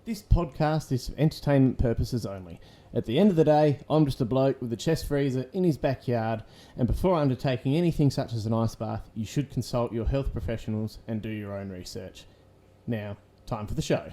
This podcast is for entertainment purposes only. At the end of the day, I'm just a bloke with a chest freezer in his backyard, and before undertaking anything such as an ice bath, you should consult your health professionals and do your own research. Now, time for the show.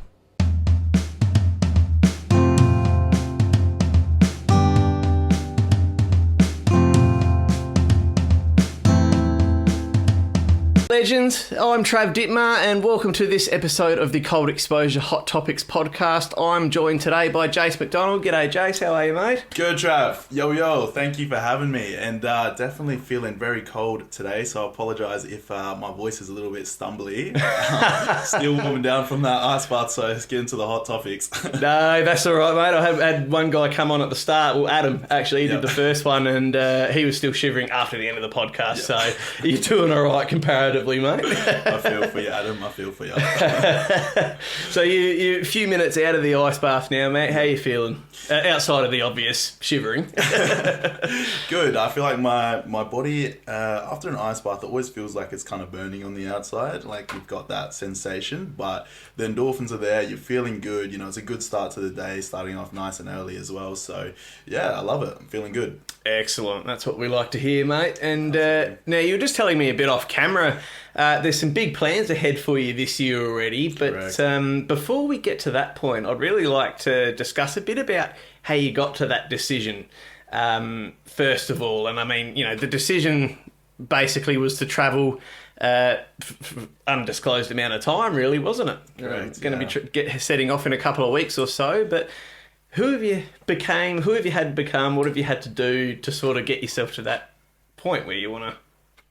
Legends, I'm Trav Dittmar and welcome to this episode of the Cold Exposure Hot Topics podcast. I'm joined today by Jason McDonald. G'day Jace, how are you mate? Good Trav, yo, thank you for having me, and definitely feeling very cold today, so I apologise if my voice is a little bit stumbly. Still warming down from that ice bath, so let's get into the hot topics. No, that's alright mate. I had one guy come on at the start, well Adam actually, he did the first one, and he was still shivering after the end of the podcast, so you're doing alright comparatively. Mate. I feel for you, Adam. I feel for you. So you're a few minutes out of the ice bath now, mate. How are you feeling? Outside of the obvious shivering. Good. I feel like my body, after an ice bath, it always feels like it's kind of burning on the outside. Like you've got that sensation, but the endorphins are there. You're feeling good. You know, it's a good start to the day, starting off nice and early as well. So, yeah, I love it. I'm feeling good. Excellent. That's what we like to hear, mate. And now you were just telling me a bit off camera. There's some big plans ahead for you this year already, but before we get to that point, I'd really like to discuss a bit about how you got to that decision, first of all. And I mean, you know, the decision basically was to travel undisclosed amount of time, really, wasn't it? Correct. Going to be setting off in a couple of weeks or so, but who have you become, what have you had to do to sort of get yourself to that point where you want to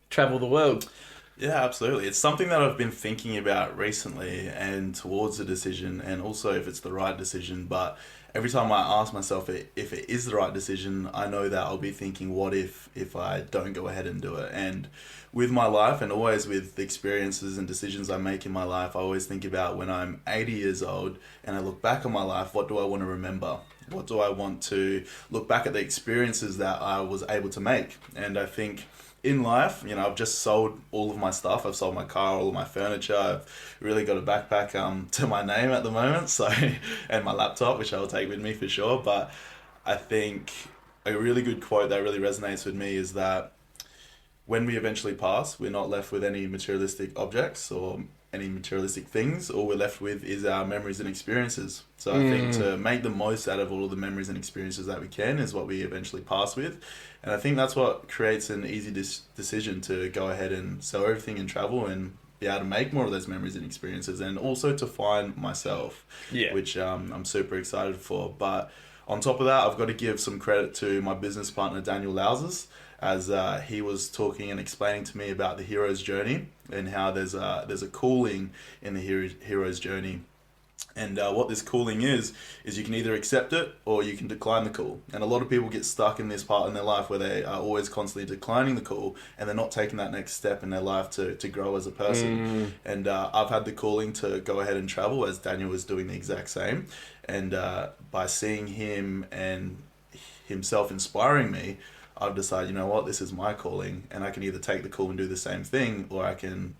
travel the world? Yeah, absolutely. It's something that I've been thinking about recently and towards a decision, and also if it's the right decision. But every time I ask myself if it is the right decision, I know that I'll be thinking, what if I don't go ahead and do it? And with my life, and always with the experiences and decisions I make in my life, I always think about when I'm 80 years old and I look back on my life, what do I want to remember? What do I want to look back at the experiences that I was able to make? And I think in life, you know, I've just sold all of my stuff. I've sold my car, all of my furniture. I've really got a backpack to my name at the moment, so, and my laptop, which I'll take with me for sure. But I think a really good quote that really resonates with me is that when we eventually pass, we're not left with any materialistic objects or any materialistic things. All we're left with is our memories and experiences. So I think to make the most out of all of the memories and experiences that we can is what we eventually pass with. And I think that's what creates an easy decision to go ahead and sell everything and travel and be able to make more of those memories and experiences, and also to find myself, which I'm super excited for. But on top of that, I've got to give some credit to my business partner, Daniel Lauzes, as he was talking and explaining to me about the hero's journey and how there's a calling in the hero's journey. And what this calling is you can either accept it or you can decline the call. And a lot of people get stuck in this part in their life where they are always constantly declining the call and they're not taking that next step in their life to grow as a person. And I've had the calling to go ahead and travel, as Daniel was doing the exact same. And by seeing him and himself inspiring me, I've decided, you know what, this is my calling, and I can either take the call and do the same thing, or I can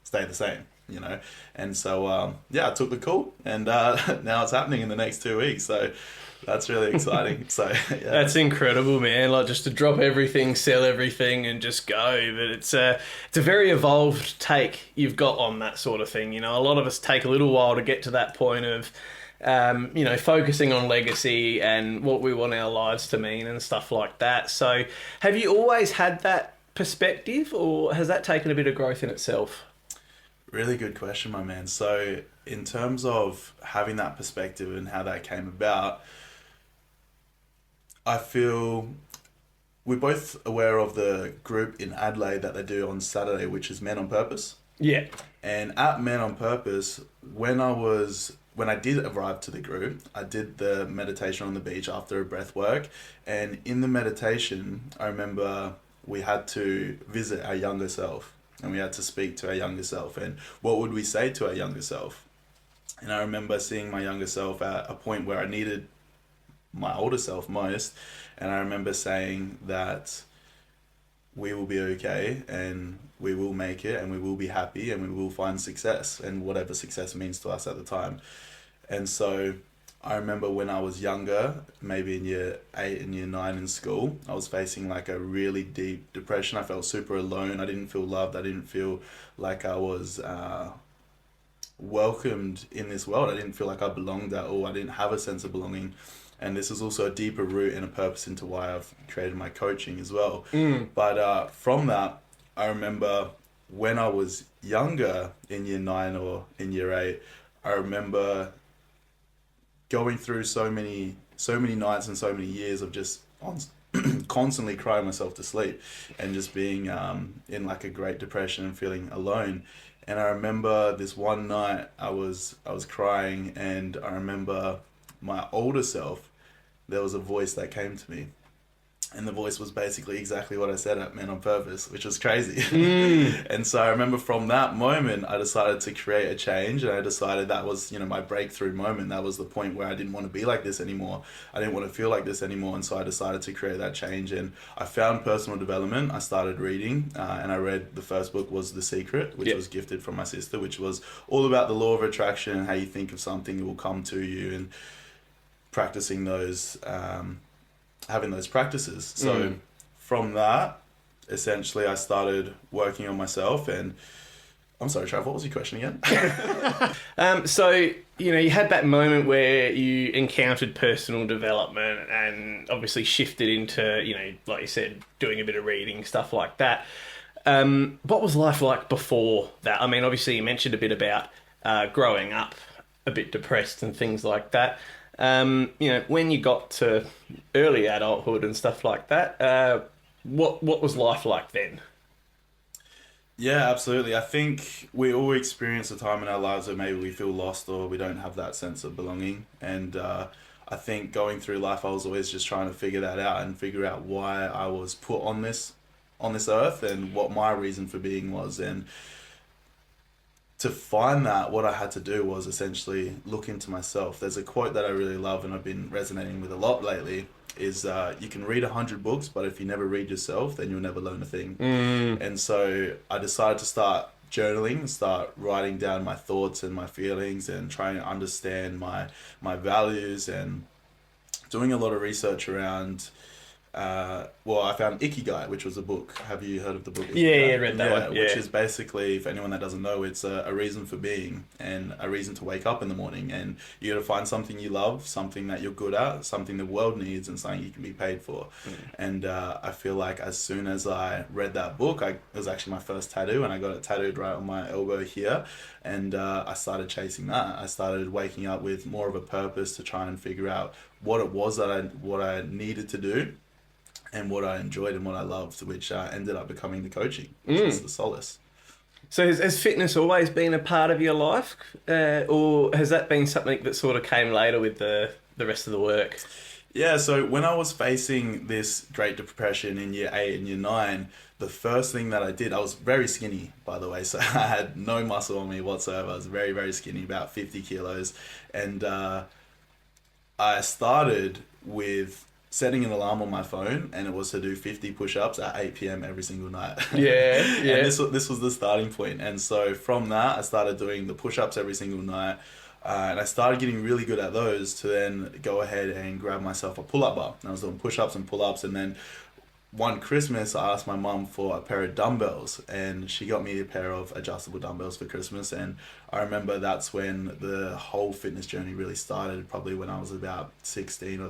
stay the same, you know. And so, I took the call, and now it's happening in the next 2 weeks. So that's really exciting. So yeah. That's incredible, man. Like, just to drop everything, sell everything, and just go. But it's a very evolved take you've got on that sort of thing. You know, a lot of us take a little while to get to that point of focusing on legacy and what we want our lives to mean and stuff like that. So have you always had that perspective, or has that taken a bit of growth in itself? Really good question, my man. So in terms of having that perspective and how that came about, I feel we're both aware of the group in Adelaide that they do on Saturday, which is Men on Purpose. Yeah. And at Men on Purpose, when I did arrive to the group, I did the meditation on the beach after a breath work. And in the meditation, I remember we had to visit our younger self, and we had to speak to our younger self. And what would we say to our younger self? And I remember seeing my younger self at a point where I needed my older self most. And I remember saying that we will be okay, and we will make it, and we will be happy, and we will find success, and whatever success means to us at the time. And so I remember when I was younger, maybe in year 8 and year 9 in school, I was facing like a really deep depression. I felt super alone. I didn't feel loved. I didn't feel like I was welcomed in this world. I didn't feel like I belonged at all. I didn't have a sense of belonging. And this is also a deeper root and a purpose into why I've created my coaching as well. But from that, I remember when I was younger in year 9 or in year 8, I remember going through so many nights and so many years of just constantly crying myself to sleep and just being in like a great depression and feeling alone. And I remember this one night I was crying, and I remember my older self, there was a voice that came to me. And the voice was basically exactly what I said at Men on Purpose, which was crazy. And so I remember from that moment, I decided to create a change. And I decided that was, my breakthrough moment. That was the point where I didn't want to be like this anymore. I didn't want to feel like this anymore. And so I decided to create that change. And I found personal development. I started reading, and I read the first book was The Secret, which was gifted from my sister, which was all about the law of attraction and how you think of something, it will come to you, and practicing those... having those practices. So from that, essentially I started working on myself. And I'm sorry, Trav, what was your question again? So, you had that moment where you encountered personal development and obviously shifted into, like you said, doing a bit of reading, stuff like that. What was life like before that? I mean, obviously you mentioned a bit about growing up a bit depressed and things like that. When you got to early adulthood and stuff like that, what was life like then? Yeah, absolutely. I think we all experience a time in our lives where maybe we feel lost or we don't have that sense of belonging. And I think going through life, I was always just trying to figure that out and figure out why I was put on this earth and what my reason for being was. And to find that, what I had to do was essentially look into myself. There's a quote that I really love and I've been resonating with a lot lately, is you can read 100 books, but if you never read yourself, then you'll never learn a thing. And so I decided to start journaling, start writing down my thoughts and my feelings and trying to understand my values, and doing a lot of research around... I found Ikigai, which was a book. Have you heard of the book Ikigai? Yeah, read that one. Yeah. Which is basically, for anyone that doesn't know, it's a reason for being and a reason to wake up in the morning. And you got to find something you love, something that you're good at, something the world needs, and something you can be paid for. And I feel like as soon as I read that book, it was actually my first tattoo, and I got it tattooed right on my elbow here. And I started chasing that. I started waking up with more of a purpose to try and figure out what it was what I needed to do, and what I enjoyed and what I loved, which ended up becoming the coaching, which is the solace. So has fitness always been a part of your life? Or has that been something that sort of came later with the rest of the work? Yeah, so when I was facing this Great Depression in year 8 and year 9, the first thing that I did, I was very skinny, by the way, so I had no muscle on me whatsoever. I was very, very skinny, about 50 kilos. And I started with setting an alarm on my phone, and it was to do 50 push-ups at 8 p.m. every single night. Yeah. And this was the starting point. And so from that, I started doing the push-ups every single night. And I started getting really good at those to then go ahead and grab myself a pull-up bar. And I was doing push-ups and pull-ups. And then one Christmas, I asked my mum for a pair of dumbbells, and she got me a pair of adjustable dumbbells for Christmas. And I remember that's when the whole fitness journey really started, probably when I was about 16 or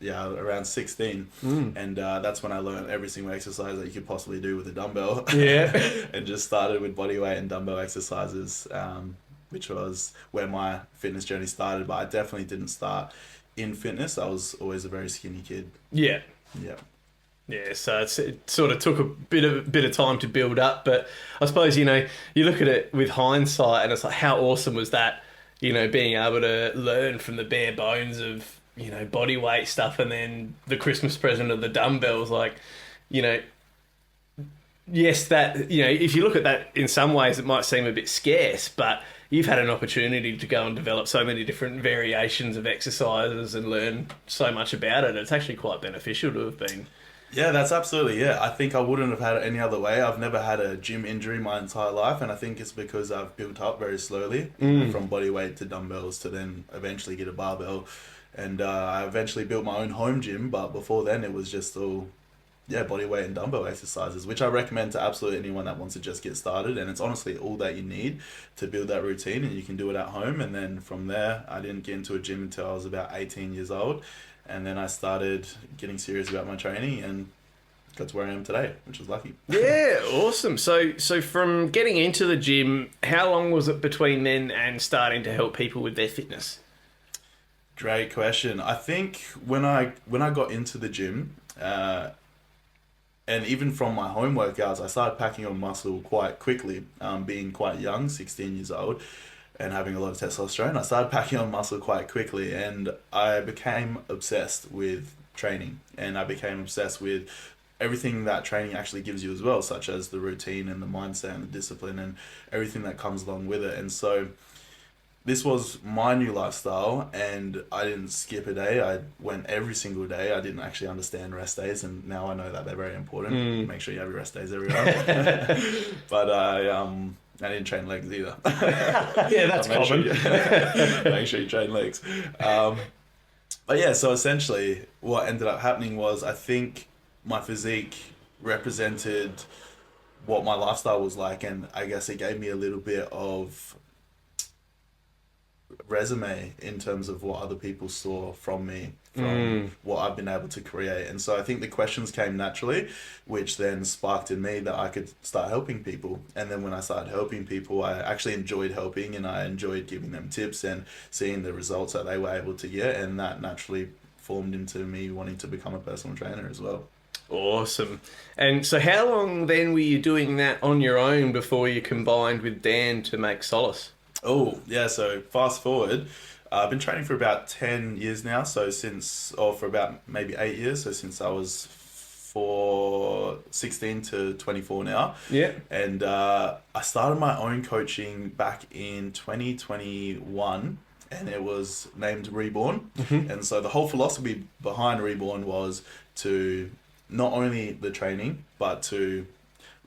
around 16. And that's when I learned every single exercise that you could possibly do with a dumbbell. Yeah. And just started with body weight and dumbbell exercises, which was where my fitness journey started. But I definitely didn't start in fitness. I was always a very skinny kid. Yeah. So it sort of took a bit of time to build up, but I suppose you look at it with hindsight, and it's like, how awesome was that? Being able to learn from the bare bones of body weight stuff, and then the Christmas present of the dumbbells, yes, that, if you look at that, in some ways it might seem a bit scarce, but you've had an opportunity to go and develop so many different variations of exercises and learn so much about it. It's actually quite beneficial to have been. Yeah, that's absolutely, yeah. I think I wouldn't have had it any other way. I've never had a gym injury my entire life, and I think it's because I've built up very slowly, from body weight to dumbbells to then eventually get a barbell. And I eventually built my own home gym, but before then it was just all, yeah, body weight and dumbbell exercises, which I recommend to absolutely anyone that wants to just get started. And it's honestly all that you need to build that routine, and you can do it at home. And then from there, I didn't get into a gym until I was about 18 years old. And then I started getting serious about my training and got to where I am today, which was lucky. Yeah, awesome. So from getting into the gym, how long was it between then and starting to help people with their fitness? Great question. I think when I got into the gym, and even from my home workouts, I started packing on muscle quite quickly. Being quite young, 16 years old, and having a lot of testosterone, I started packing on muscle quite quickly, and I became obsessed with training, and I became obsessed with everything that training actually gives you as well, such as the routine and the mindset and the discipline and everything that comes along with it. And so this was my new lifestyle, and I didn't skip a day. I went every single day. I didn't actually understand rest days, and now I know that they're very important. Make sure you have your rest days, everyone. But I didn't train legs either. Yeah, that's common. Make sure you train legs. But yeah, so essentially what ended up happening was, I think my physique represented what my lifestyle was like, and I guess it gave me a little bit of resume in terms of what other people saw from me, from what I've been able to create. And so I think the questions came naturally, which then sparked in me that I could start helping people. And then when I started helping people, I actually enjoyed helping, and I enjoyed giving them tips and seeing the results that they were able to get, and that naturally formed into me wanting to become a personal trainer as well. Awesome. And so how long then were you doing that on your own before you combined with Dan to make Solace? Oh, yeah, so fast forward, I've been training for about 10 years now, or for about maybe 8 years, so since I was 16 to 24 now. Yeah. And I started my own coaching back in 2021, and it was named Reborn. And so the whole philosophy behind Reborn was to not only the training, but to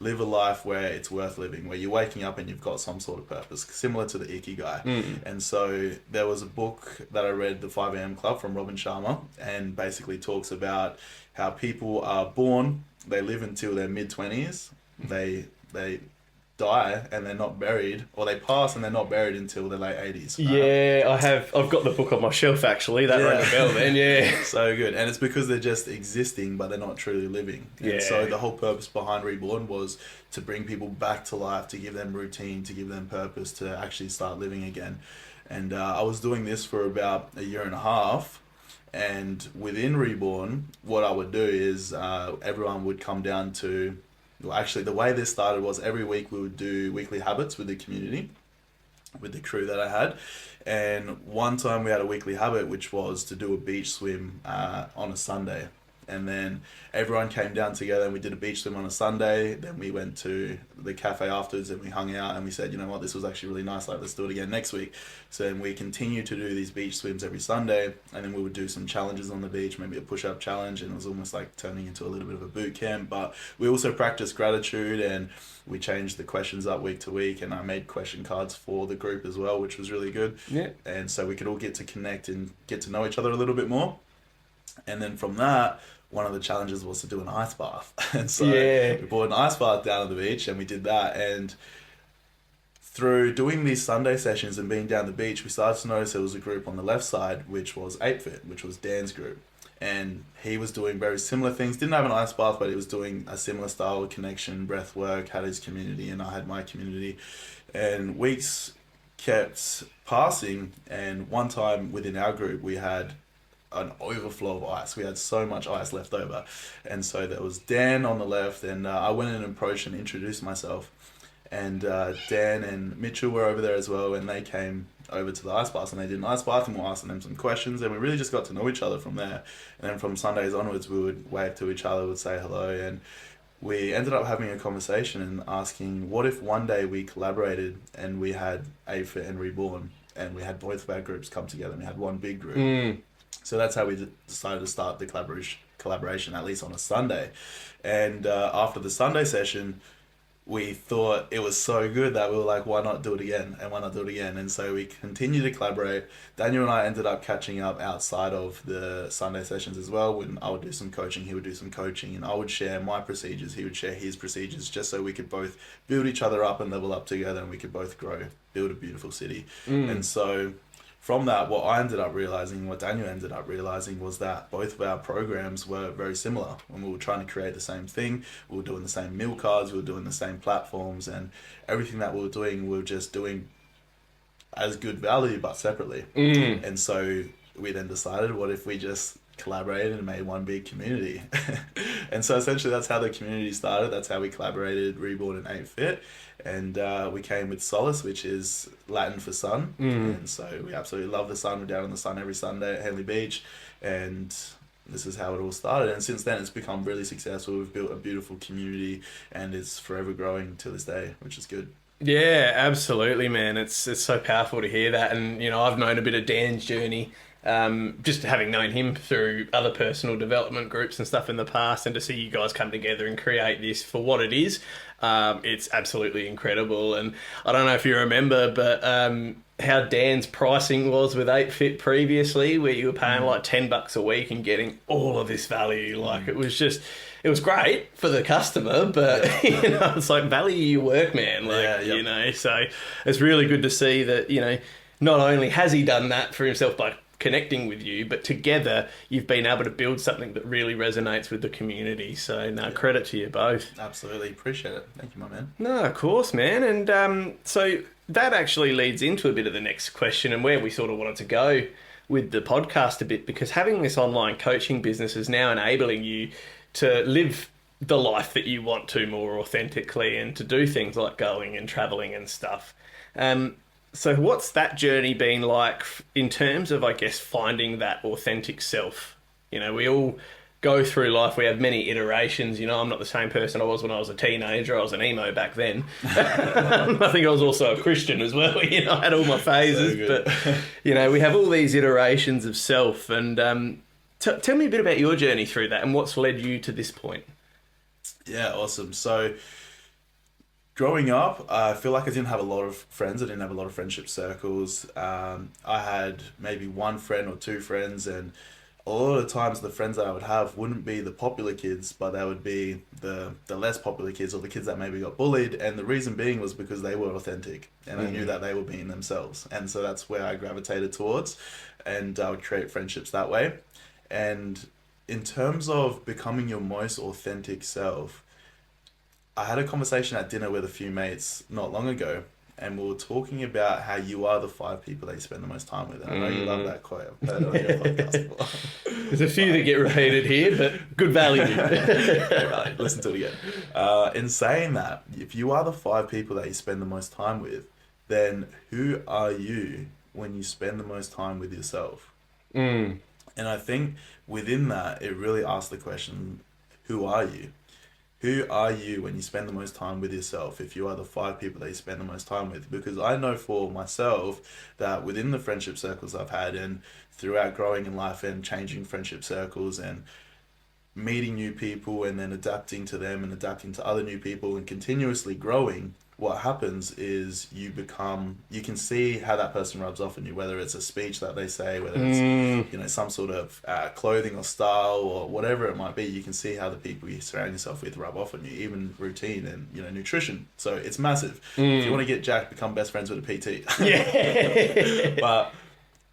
live a life where it's worth living, where you're waking up and you've got some sort of purpose, similar to the Ikigai. And so there was a book that I read, The 5 a.m. Club, from Robin Sharma, and basically talks about how people are born, they live until their mid-20s, they die and they're not buried, or they pass and they're not buried until their late 80s. Yeah, I've got the book on my shelf actually. That rang a bell then, yeah. So good. And it's because they're just existing, but they're not truly living. And so the whole purpose behind Reborn was to bring people back to life, to give them routine, to give them purpose, to actually start living again. And I was doing this for about a year and a half. And within Reborn, what I would do is everyone would come down to... Well, actually, the way this started was every week we would do weekly habits with the community, with the crew that I had. And one time we had a weekly habit, which was to do a beach swim on a Sunday. And then everyone came down together and we did a beach swim on a Sunday. Then we went to the cafe afterwards and we hung out and we said, you know what, this was actually really nice. Like, let's do it again next week. So then we continued to do these beach swims every Sunday. And then we would do some challenges on the beach, maybe a push-up challenge. And it was almost like turning into a little bit of a boot camp. But we also practiced gratitude, and we changed the questions up week to week. And I made question cards for the group as well, which was really good. Yeah. And so we could all get to connect and get to know each other a little bit more. And then from that, one of the challenges was to do an ice bath. And so we bought an ice bath down at the beach and we did that. And through doing these Sunday sessions and being down the beach, we started to notice there was a group on the left side, which was 8Fit, which was Dan's group. And he was doing very similar things. Didn't have an ice bath, but he was doing a similar style of connection, breath work, had his community, and I had my community. And weeks kept passing. And one time within our group, we had an overflow of ice. We had so much ice left over. And so there was Dan on the left, and I went and approached and introduced myself. And Dan and Mitchell were over there as well, and they came over to the ice bath and they did an ice bath, and we were asking them some questions, and we really just got to know each other from there. And then from Sundays onwards, we would wave to each other, would say hello, and we ended up having a conversation and asking, what if one day we collaborated and we had AFIT and Reborn, and we had both of our groups come together and we had one big group. So that's how we decided to start the collaboration, at least on a Sunday. And after the Sunday session, we thought it was so good that we were like, why not do it again? And why not do it again? And so we continued to collaborate. Daniel and I ended up catching up outside of the Sunday sessions as well. When I would do some coaching, he would do some coaching, and I would share my procedures, he would share his procedures, just so we could both build each other up and level up together, and we could both grow, build a beautiful city. And so from that, what I ended up realizing, what Daniel ended up realizing, was that both of our programs were very similar. When we were trying to create the same thing, we were doing the same meal cards, we were doing the same platforms, and everything that we were doing, we were just doing as good value, but separately. And so we then decided, what if we just collaborated and made one big community? And so essentially that's how the community started. That's how we collaborated, Reborn and 8Fit. And we came with Solace, which is Latin for sun. And so we absolutely love the sun. We're down in the sun every Sunday at Henley Beach. And this is how it all started. And since then, it's become really successful. We've built a beautiful community, and it's forever growing to this day, which is good. Yeah, absolutely, man. It's so powerful to hear that. And, you know, I've known a bit of Dan's journey, just having known him through other personal development groups and stuff in the past, and to see you guys come together and create this for what it is, it's absolutely incredible. And I don't know if you remember, but how Dan's pricing was with 8Fit previously, where you were paying like $10 a week and getting all of this value. Like, it was great for the customer, but you know, it's like, value your work, man. Like, you know, so it's really good to see that, you know, not only has he done that for himself by connecting with you, but together you've been able to build something that really resonates with the community. So no, credit to you both. Absolutely. Appreciate it. Thank you, my man. No, of course, man. And so that actually leads into a bit of the next question, and where we sort of wanted to go with the podcast a bit, because having this online coaching business is now enabling you to live the life that you want to more authentically, and to do things like going and traveling and stuff. So what's that journey been like in terms of, I guess, finding that authentic self? You know, we all go through life. We have many iterations. You know, I'm not the same person I was when I was a teenager. I was an emo back then. I think I was also a Christian as well. You know, I had all my phases. So but, you know, we have all these iterations of self. And tell me a bit about your journey through that and what's led you to this point. Yeah, awesome. So growing up, I feel like I didn't have a lot of friends. I didn't have a lot of friendship circles. I had maybe one friend or two friends, and a lot of the times the friends that I would have wouldn't be the popular kids, but they would be the less popular kids, or the kids that maybe got bullied. And the reason being was because they were authentic, and I knew that they were being themselves. And so that's where I gravitated towards, and I would create friendships that way. And in terms of becoming your most authentic self, I had a conversation at dinner with a few mates not long ago, and we were talking about how you are the 5 people that you spend the most time with. And I know you love that quote. I've heard it on your podcast before. There's a few that get repeated here, but good value. Right, listen to it again. In saying that, if you are the 5 people that you spend the most time with, then who are you when you spend the most time with yourself? And I think within that, it really asks the question, who are you? Who are you when you spend the most time with yourself, if you are the 5 people that you spend the most time with? Because I know for myself that within the friendship circles I've had, and throughout growing in life and changing friendship circles and meeting new people and then adapting to them and adapting to other new people and continuously growing, what happens is you can see how that person rubs off on you, whether it's a speech that they say, whether it's you know, some sort of clothing or style or whatever it might be. You can see how the people you surround yourself with rub off on you, even routine and, you know, nutrition. So it's massive. If you want to get jacked, become best friends with a PT. Yeah. But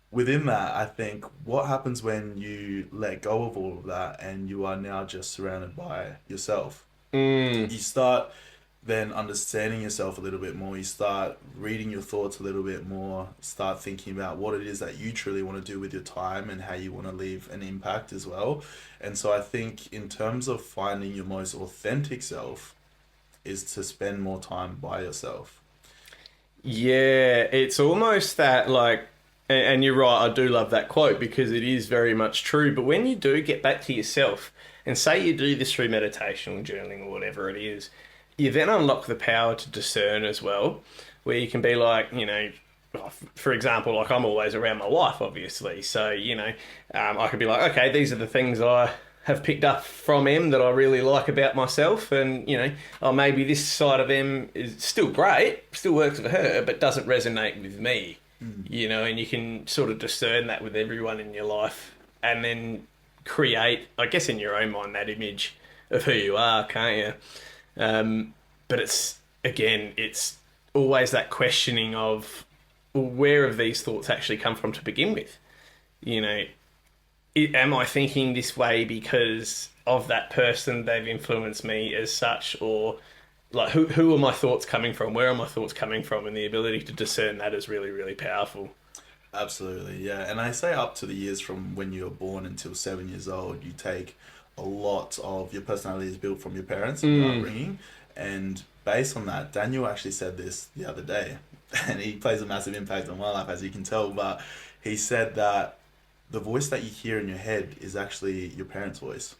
within that, I think what happens when you let go of all of that and you are now just surrounded by yourself, you start then understanding yourself a little bit more. You start reading your thoughts a little bit more, start thinking about what it is that you truly want to do with your time and how you want to leave an impact as well. And so I think in terms of finding your most authentic self is to spend more time by yourself. Yeah, it's almost that, like, and you're right, I do love that quote because it is very much true. But when you do get back to yourself, and say you do this through meditation or journaling or whatever it is, you then unlock the power to discern as well, where you can be like, you know, for example, like I'm always around my wife, obviously. So, I could be like, okay, these are the things I have picked up from em that I really like about myself. And, oh, maybe this side of em is still great, still works for her, but doesn't resonate with me, and you can sort of discern that with everyone in your life and then create, I guess, in your own mind, that image of who you are, can't you? But it's always that questioning of, well, where have these thoughts actually come from to begin with? Am I thinking this way because of that person, they've influenced me as such, or like who are my thoughts coming from? Where are my thoughts coming from? And the ability to discern that is really, really powerful. Absolutely, yeah. And I say up to the years from when you were born until 7 years old, you take a lot of your personality is built from your parents and your upbringing. And based on that, Daniel actually said this the other day, and he plays a massive impact on my life, as you can tell. But he said that the voice that you hear in your head is actually your parents' voice.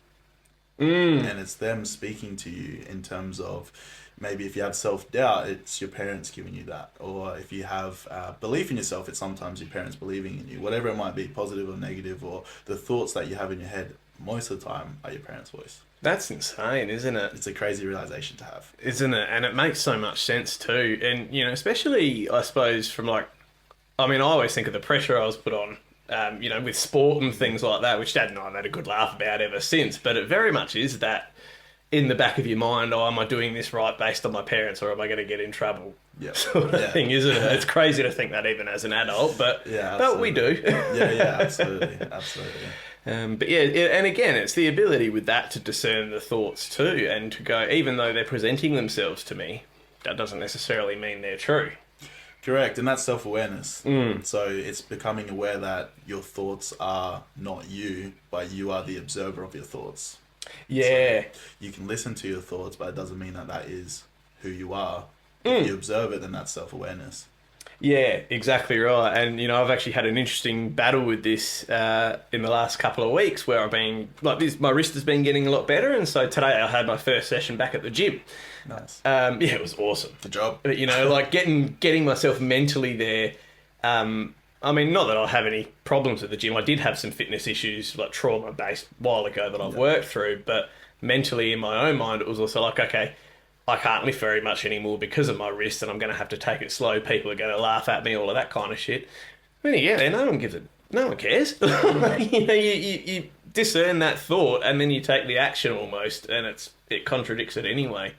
And it's them speaking to you in terms of maybe if you have self-doubt, it's your parents giving you that. Or if you have belief in yourself, it's sometimes your parents believing in you. Whatever it might be, positive or negative, or the thoughts that you have in your head, most of the time are your parents' voice. That's insane, isn't it? It's a crazy realization to have. Isn't it? And it makes so much sense too. And, especially, I suppose, I always think of the pressure I was put on, with sport and things like that, which Dad and I have had a good laugh about ever since. But it very much is that in the back of your mind, oh, am I doing this right based on my parents, or am I going to get in trouble? Yeah. Sort of thing, isn't it? It's crazy to think that even as an adult, but we do. yeah, absolutely. But yeah, and again, it's the ability with that to discern the thoughts too, and to go, even though they're presenting themselves to me, that doesn't necessarily mean they're true. Correct, and that's self-awareness. So it's becoming aware that your thoughts are not you, but you are the observer of your thoughts. Yeah. So you can listen to your thoughts, but it doesn't mean that that is who you are. If you observe it, then that's self-awareness. Yeah, exactly right. And, I've actually had an interesting battle with this in the last couple of weeks where I've been, my wrist has been getting a lot better. And so today I had my first session back at the gym. Nice. It was awesome. Good job. But, getting myself mentally there. Not that I have any problems with the gym. I did have some fitness issues, like trauma-based, a while ago that I've worked through. But mentally, in my own mind, it was also like, okay, I can't lift very much anymore because of my wrist, and I'm going to have to take it slow. People are going to laugh at me, all of that kind of shit. No one cares. You discern that thought, and then you take the action almost, and it contradicts it anyway.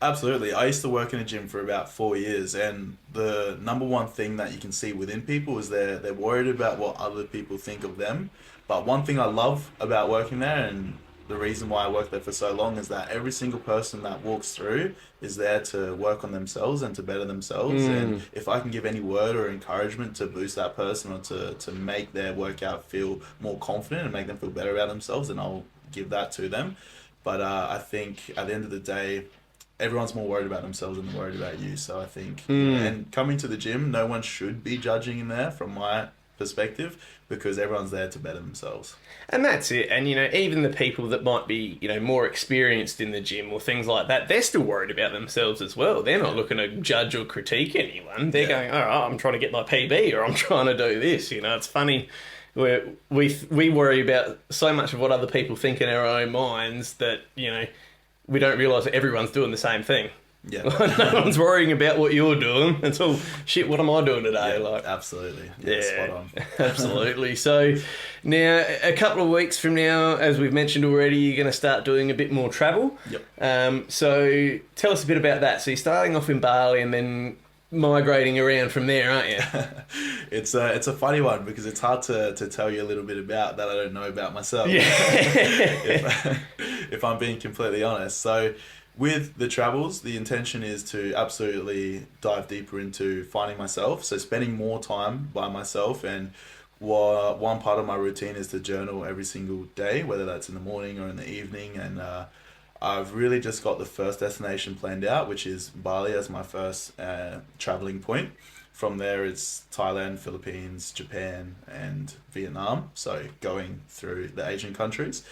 Absolutely. I used to work in a gym for about 4 years, and the number one thing that you can see within people is they're worried about what other people think of them. But one thing I love about working there, and the reason why I worked there for so long, is that every single person that walks through is there to work on themselves and to better themselves. And if I can give any word or encouragement to boost that person or to make their workout feel more confident and make them feel better about themselves, then I'll give that to them. But I think at the end of the day, everyone's more worried about themselves than worried about you. So I think, and coming to the gym, no one should be judging in there from my perspective, because everyone's there to better themselves. And that's it. And, even the people that might be, more experienced in the gym or things like that, they're still worried about themselves as well. They're not looking to judge or critique anyone. They're going, all right, I'm trying to get my PB, or I'm trying to do this. It's funny. We worry about so much of what other people think in our own minds that, we don't realise that everyone's doing the same thing. Yeah. No one's worrying about what you're doing. It's all, shit, what am I doing today? Yeah, absolutely. Yeah, spot on. Absolutely. So now, a couple of weeks from now, as we've mentioned already, you're going to start doing a bit more travel. Yep. So tell us a bit about that. So you're starting off in Bali and then migrating around from there, aren't you? It's a funny one because it's hard to tell you a little bit about that I don't know about myself. Yeah. if I'm being completely honest. So with the travels, the intention is to absolutely dive deeper into finding myself. So spending more time by myself, and one part of my routine is to journal every single day, whether that's in the morning or in the evening. And I've really just got the first destination planned out, which is Bali as my first traveling point. From there, it's Thailand, Philippines, Japan, and Vietnam. So going through the Asian countries.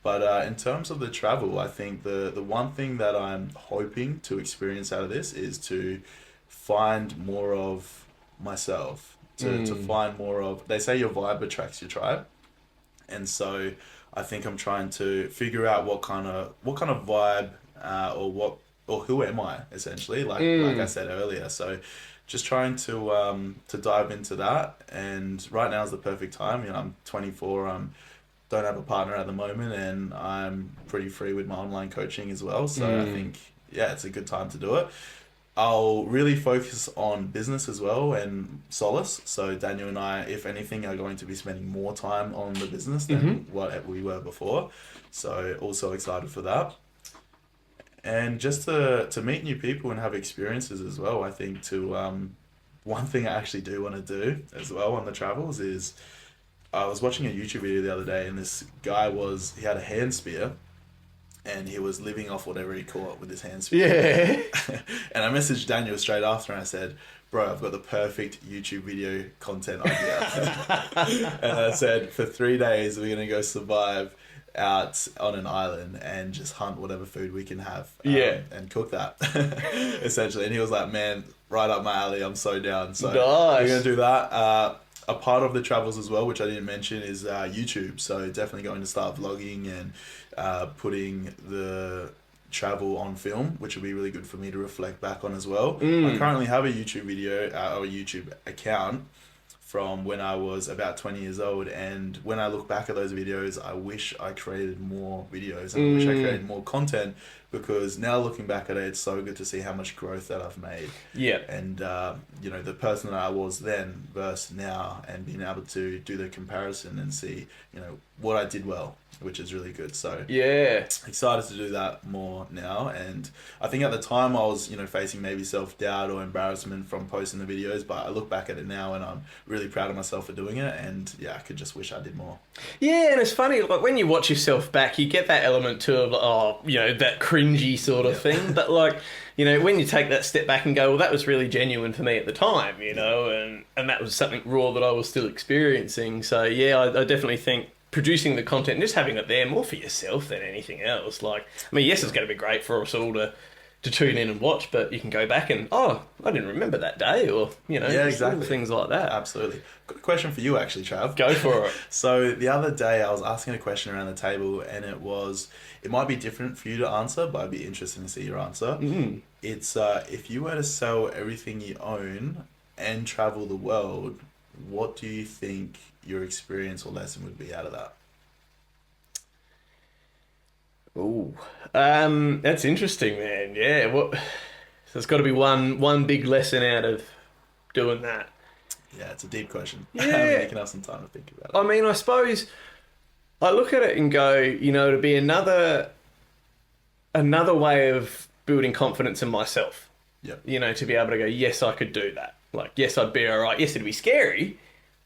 But in terms of the travel, I think the one thing that I'm hoping to experience out of this is to find more of myself to find more of. They say your vibe attracts your tribe, and so I think I'm trying to figure out what kind of vibe or who am I essentially, like I said earlier. So just trying to dive into that, and right now is the perfect time. You know, I'm 24. Don't have a partner at the moment, and I'm pretty free with my online coaching as well. So I think, yeah, it's a good time to do it. I'll really focus on business as well and solace. So Daniel and I, if anything, are going to be spending more time on the business than what we were before. So also excited for that. And just to meet new people and have experiences as well. I think one thing I actually do want to do as well on the travels is, I was watching a YouTube video the other day, and this guy he had a hand spear, and he was living off whatever he caught with his hand spear. Yeah. And I messaged Daniel straight after, and I said, bro, I've got the perfect YouTube video content idea. And I said, for 3 days, we're going to go survive out on an island and just hunt whatever food we can have. And cook that, essentially. And he was like, man, right up my alley. I'm so down. So nice. we're going to do that. A part of the travels as well, which I didn't mention, is YouTube. So definitely going to start vlogging and putting the travel on film, which will be really good for me to reflect back on as well. I currently have a YouTube video or a YouTube account from when I was about 20 years old, and when I look back at those videos, I wish I created more videos, and I wish I created more content, because now looking back at it, it's so good to see how much growth that I've made. Yeah. And you know, the person that I was then versus now, and being able to do the comparison and see, you know, what I did well, which is really good. So yeah, excited to do that more now. And I think at the time I was, you know, facing maybe self-doubt or embarrassment from posting the videos, but I look back at it now and I'm really proud of myself for doing it. And yeah, I could just wish I did more. Yeah, and it's funny, like when you watch yourself back, you get that element too of, oh, you know, that cringy sort of thing. But like, you know, when you take that step back and go, well, that was really genuine for me at the time, you know, and that was something raw that I was still experiencing. So yeah, I definitely think producing the content and just having it there more for yourself than anything else. Like, I mean, yes, it's going to be great for us all to tune in and watch, but you can go back and, oh, I didn't remember that day, or, you know, yeah, exactly, things like that. Absolutely. Got a question for you, actually, Trav. Go for it. So the other day I was asking a question around the table, and it might be different for you to answer, but I'd be interested to see your answer. It's if you were to sell everything you own and travel the world, what do you think your experience or lesson would be out of that? Oh, that's interesting, man. Yeah, what? So there's got to be one big lesson out of doing that. Yeah, it's a deep question. Yeah. I mean, you can have some time to think about it. I mean, I suppose I look at it and go, you know, to be another way of building confidence in myself. Yep. You know, to be able to go, yes, I could do that. Like, yes, I'd be all right. Yes, it'd be scary,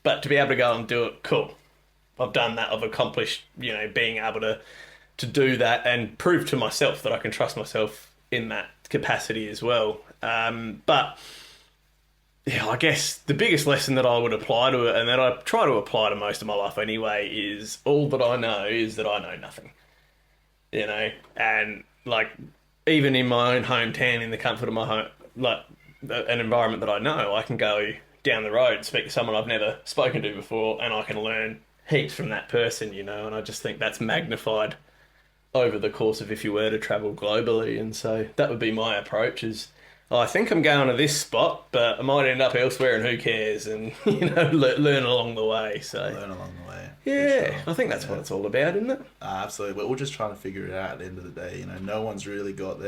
but to be able to go and do it, cool. I've done that. I've accomplished, you know, being able to do that and prove to myself that I can trust myself in that capacity as well. But yeah, I guess the biggest lesson that I would apply to it, and that I try to apply to most of my life anyway, is all that I know is that I know nothing. You know, and like even in my own hometown, in the comfort of my home, like an environment that I know, I can go down the road, speak to someone I've never spoken to before, and I can learn heaps from that person, you know, and I just think that's magnified over the course of if you were to travel globally. And so that would be my approach is, oh, I think I'm going to this spot, but I might end up elsewhere and who cares, and, you know, learn along the way. So learn along the way. Yeah, sure. I think that's what it's all about, isn't it? Absolutely. We're all just trying to figure it out at the end of the day. You know, no one's really got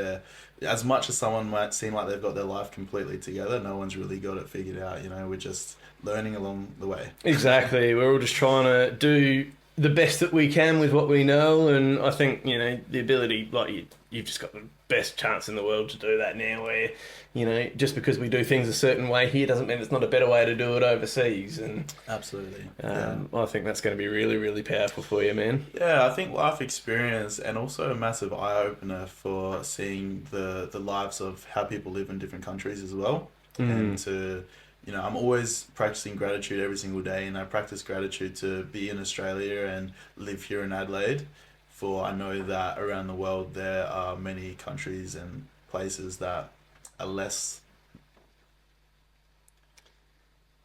as much as someone might seem like they've got their life completely together, no one's really got it figured out. You know, we're just learning along the way. Exactly. We're all just trying to do the best that we can with what we know, and I think, you know, the ability, like you've just got the best chance in the world to do that now, where, you know, just because we do things a certain way here doesn't mean it's not a better way to do it overseas. And absolutely, I think that's going to be really, really powerful for you, man. Yeah, I think life experience, and also a massive eye opener for seeing the lives of how people live in different countries as well, and to. You know, I'm always practicing gratitude every single day, and I practice gratitude to be in Australia and live here in Adelaide, for I know that around the world there are many countries and places that are less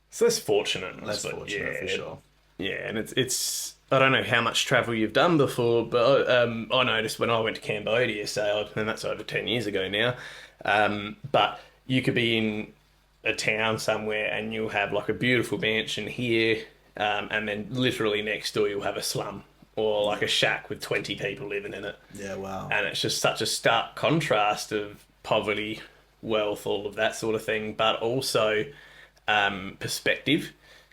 It's less fortunate. Less fortunate for sure. Yeah, and it's I don't know how much travel you've done before, but I noticed when I went to Cambodia, and that's over 10 years ago now. But you could be in a town somewhere and you'll have like a beautiful mansion here, and then literally next door you'll have a slum or like a shack with 20 people living in it. Yeah, wow. And it's just such a stark contrast of poverty, wealth, all of that sort of thing, but also perspective.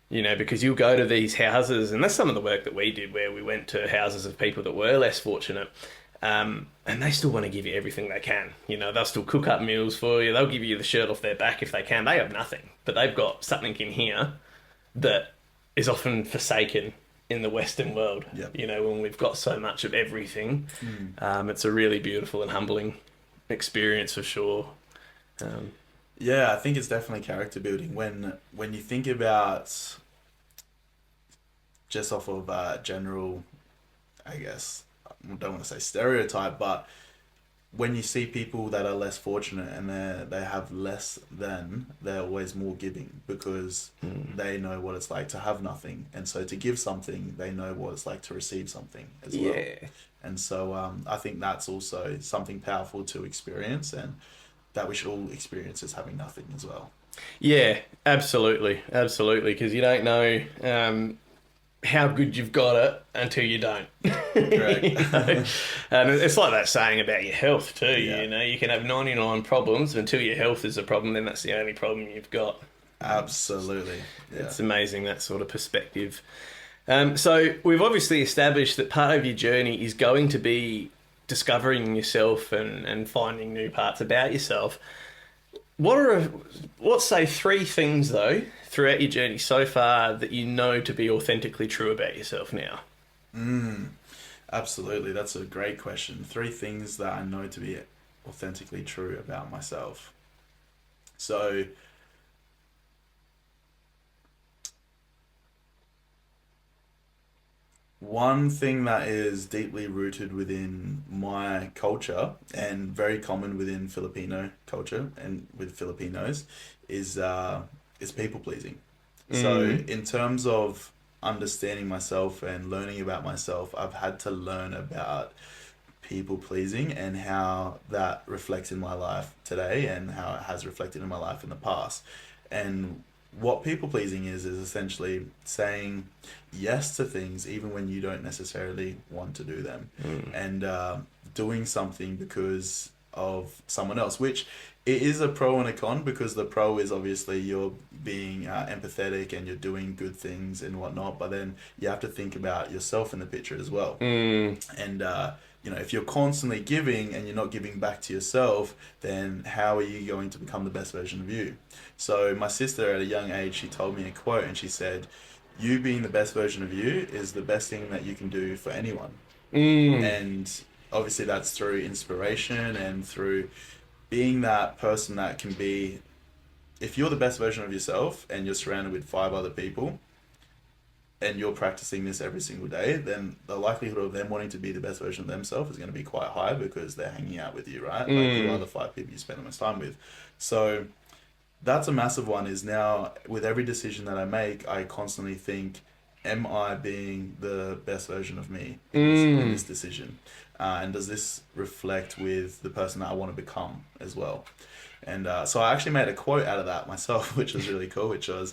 You know, because you'll go to these houses, and that's some of the work that we did, where we went to houses of people that were less fortunate, and they still want to give you everything they can. You know, they'll still cook up meals for you. They'll give you the shirt off their back if they can. They have nothing, but they've got something in here that is often forsaken in the Western world. Yep. You know, when we've got so much of everything, it's a really beautiful and humbling experience for sure. Yeah, I think it's definitely character building when you think about just off of general, I guess, I don't want to say stereotype, but when you see people that are less fortunate and they have less than, they're always more giving because they know what it's like to have nothing, and so to give something, they know what it's like to receive something as well. And so I think that's also something powerful to experience, and that we should all experience as having nothing as well. Yeah, absolutely, because you don't know how good you've got it until you don't. Correct. You know? And it's like that saying about your health too. Yeah. You know, you can have 99 problems until your health is a problem. Then that's the only problem you've got. Absolutely. Yeah. It's amazing, that sort of perspective. So we've obviously established that part of your journey is going to be discovering yourself and finding new parts about yourself. What's say 3 things though throughout your journey so far that you know to be authentically true about yourself now? Absolutely, that's a great question. 3 things that I know to be authentically true about myself. So one thing that is deeply rooted within my culture and very common within Filipino culture and with Filipinos is people pleasing. So in terms of understanding myself and learning about myself, I've had to learn about people pleasing and how that reflects in my life today and how it has reflected in my life in the past. And what people pleasing is essentially saying yes to things even when you don't necessarily want to do them, and doing something because of someone else, which it is a pro and a con, because the pro is obviously you're being empathetic and you're doing good things and whatnot, but then you have to think about yourself in the picture as well. And you know, if you're constantly giving and you're not giving back to yourself, then how are you going to become the best version of you? So my sister at a young age, she told me a quote, and she said, you being the best version of you is the best thing that you can do for anyone. And obviously that's through inspiration and through being that person that can be, if you're the best version of yourself and you're surrounded with 5 other people and you're practicing this every single day, then the likelihood of them wanting to be the best version of themselves is going to be quite high because they're hanging out with you, right? Like you are the 5 people you spend the most time with. So that's a massive one, is now with every decision that I make, I constantly think, am I being the best version of me in this decision? And does this reflect with the person that I want to become as well? And so I actually made a quote out of that myself, which was really cool, which was,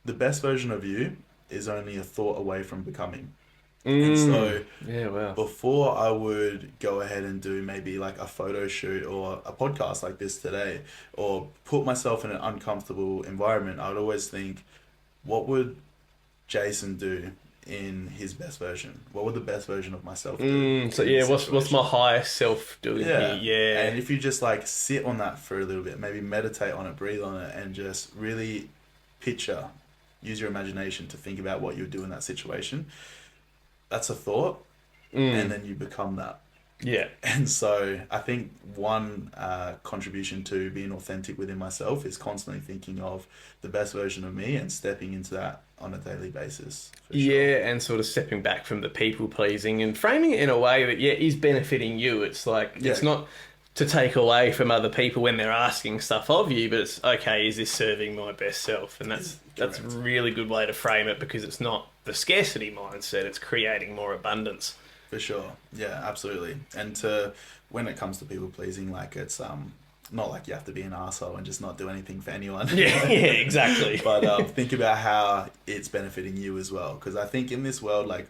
the best version of you is only a thought away from becoming. And so before I would go ahead and do maybe like a photo shoot or a podcast like this today, or put myself in an uncomfortable environment, I would always think, what would Jason do in his best version? What would the best version of myself do? So yeah, what's my higher self doing here? Yeah. And if you just like sit on that for a little bit, maybe meditate on it, breathe on it, and just really picture, use your imagination to think about what you would do in that situation. That's a thought, and then you become that. Yeah. And so I think one contribution to being authentic within myself is constantly thinking of the best version of me and stepping into that on a daily basis. Yeah, and sort of stepping back from the people pleasing and framing it in a way that is benefiting you. It's like it's not to take away from other people when they're asking stuff of you, but it's okay, is this serving my best self? And that's a really good way to frame it, because it's not the scarcity mindset, it's creating more abundance. For sure. Yeah, absolutely. And when it comes to people pleasing, like, it's not like you have to be an arsehole and just not do anything for anyone. Yeah, exactly. But think about how it's benefiting you as well. Because I think in this world, like,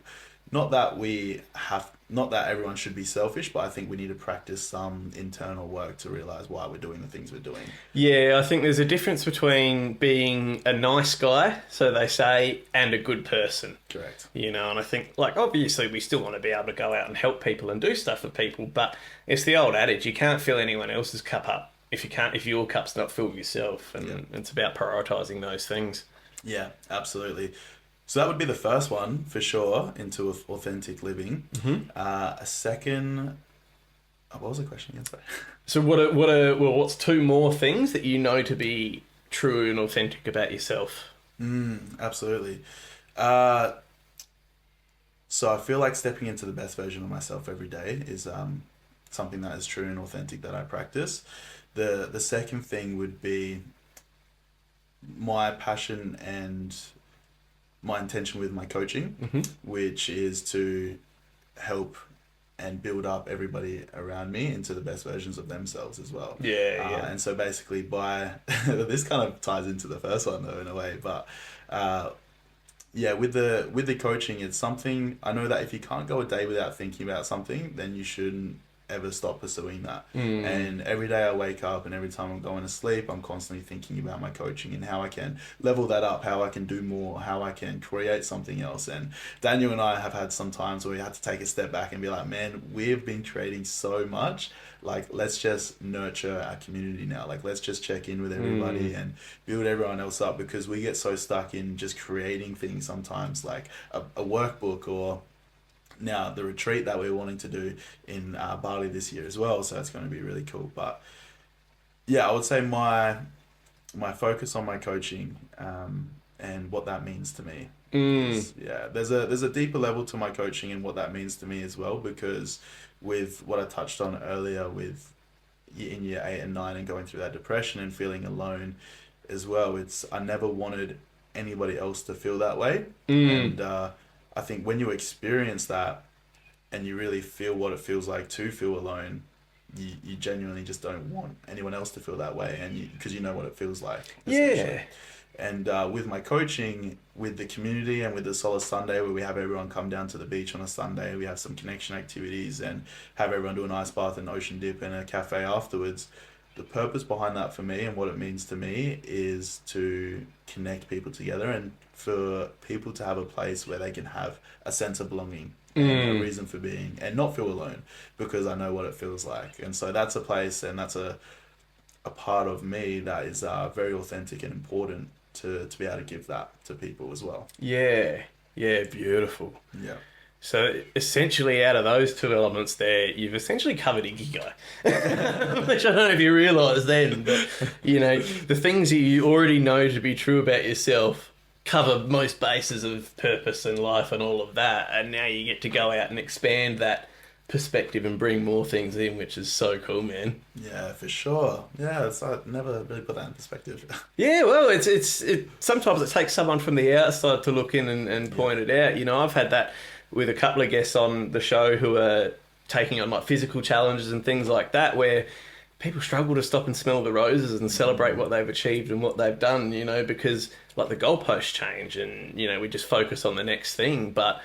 not that everyone should be selfish, but I think we need to practice some internal work to realize why we're doing the things we're doing. Yeah, I think there's a difference between being a nice guy, so they say, and a good person. Correct. And I think, like, obviously we still want to be able to go out and help people and do stuff for people, but it's the old adage, you can't fill anyone else's cup up if your cup's not filled yourself, and it's about prioritising those things. Yeah, absolutely. So that would be the first one, for sure, into authentic living. Mm-hmm. A second... Oh, what was the question again? Sorry. So what's two more things that you know to be true and authentic about yourself? Absolutely. So I feel like stepping into the best version of myself every day is something that is true and authentic that I practice. The second thing would be my passion and my intention with my coaching, which is to help and build up everybody around me into the best versions of themselves as well. Yeah. And so basically this kind of ties into the first one though in a way, but with the coaching, it's something I know that if you can't go a day without thinking about something, then you shouldn't ever stop pursuing that. And every day I wake up and every time I'm going to sleep, I'm constantly thinking about my coaching and how I can level that up, how I can do more, how I can create something else. And Daniel and I have had some times where we had to take a step back and be like, man, we've been creating so much, like, let's just nurture our community now. Like, let's just check in with everybody and build everyone else up, because we get so stuck in just creating things sometimes, like a workbook, or now the retreat that we're wanting to do in Bali this year as well. So it's going to be really cool. But yeah, I would say my focus on my coaching and what that means to me. There's a deeper level to my coaching and what that means to me as well, because with what I touched on earlier with in year 8 and 9 and going through that depression and feeling alone as well, I never wanted anybody else to feel that way. And I think when you experience that and you really feel what it feels like to feel alone, you genuinely just don't want anyone else to feel that way, and because you know what it feels like. Yeah. And with my coaching, with the community and with the Solace Sunday, where we have everyone come down to the beach on a Sunday, we have some connection activities and have everyone do an ice bath and ocean dip and a cafe afterwards. The purpose behind that for me and what it means to me is to connect people together and for people to have a place where they can have a sense of belonging and a reason for being and not feel alone, because I know what it feels like. And so that's a place and that's a part of me that is very authentic and important to be able to give that to people as well. Yeah, beautiful. Yeah. So essentially, out of those two elements there, you've essentially covered Ikigai, which I don't know if you realised then, but the things that you already know to be true about yourself cover most bases of purpose and life and all of that, and now you get to go out and expand that perspective and bring more things in, which is so cool, man. Yeah, for sure. Yeah, I never really put that in perspective. Yeah, well, it's sometimes it takes someone from the outside to look in and point it out. I've had that with a couple of guests on the show who are taking on like physical challenges and things like that, where people struggle to stop and smell the roses and celebrate what they've achieved and what they've done, because like the goalposts change and, we just focus on the next thing. But,